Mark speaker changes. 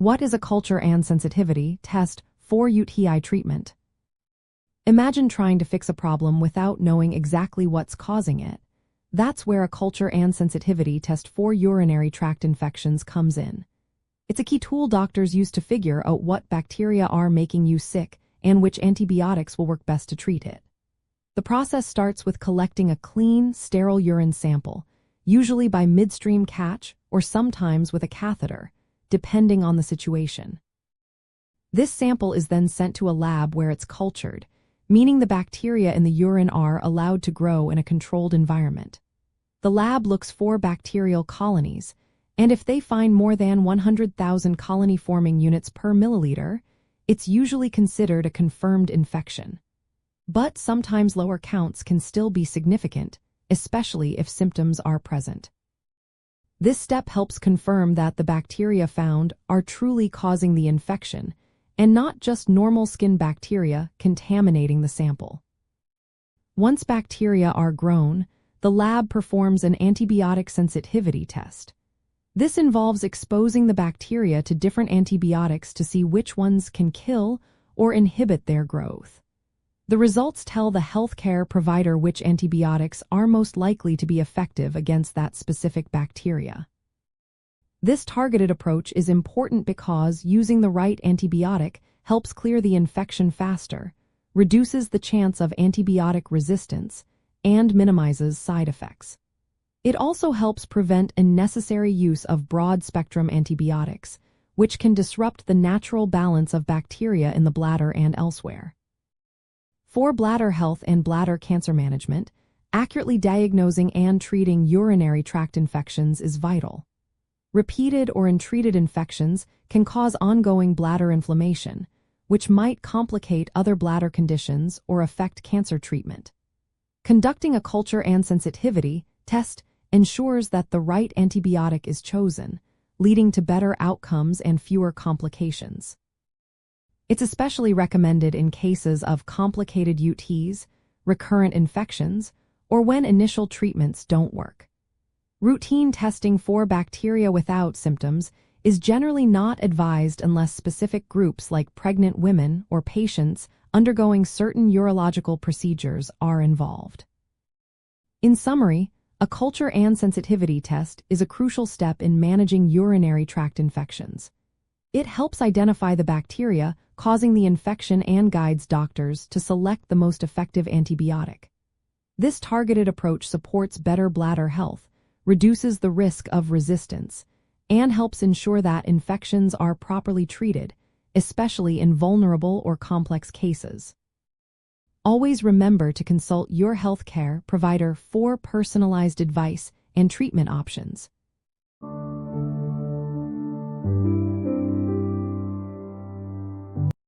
Speaker 1: What is a culture and sensitivity test for UTI treatment? Imagine trying to fix a problem without knowing exactly what's causing it. That's where a culture and sensitivity test for urinary tract infections comes in. It's a key tool doctors use to figure out what bacteria are making you sick and which antibiotics will work best to treat it. The process starts with collecting a clean, sterile urine sample, usually by midstream catch or sometimes with a catheter, depending on the situation. This sample is then sent to a lab where it's cultured, meaning the bacteria in the urine are allowed to grow in a controlled environment. The lab looks for bacterial colonies, and if they find more than 100,000 colony-forming units per milliliter, it's usually considered a confirmed infection. But sometimes lower counts can still be significant, especially if symptoms are present. This step helps confirm that the bacteria found are truly causing the infection, and not just normal skin bacteria contaminating the sample. Once bacteria are grown, the lab performs an antibiotic sensitivity test. This involves exposing the bacteria to different antibiotics to see which ones can kill or inhibit their growth. The results tell the healthcare provider which antibiotics are most likely to be effective against that specific bacteria. This targeted approach is important because using the right antibiotic helps clear the infection faster, reduces the chance of antibiotic resistance, and minimizes side effects. It also helps prevent unnecessary use of broad-spectrum antibiotics, which can disrupt the natural balance of bacteria in the bladder and elsewhere. For bladder health and bladder cancer management, accurately diagnosing and treating urinary tract infections is vital. Repeated or untreated infections can cause ongoing bladder inflammation, which might complicate other bladder conditions or affect cancer treatment. Conducting a culture and sensitivity test ensures that the right antibiotic is chosen, leading to better outcomes and fewer complications. It's especially recommended in cases of complicated UTIs, recurrent infections, or when initial treatments don't work. Routine testing for bacteria without symptoms is generally not advised unless specific groups like pregnant women or patients undergoing certain urological procedures are involved. In summary, a culture and sensitivity test is a crucial step in managing urinary tract infections. It helps identify the bacteria causing the infection and guides doctors to select the most effective antibiotic. This targeted approach supports better bladder health, reduces the risk of resistance, and helps ensure that infections are properly treated, especially in vulnerable or complex cases. Always remember to consult your healthcare provider for personalized advice and treatment options.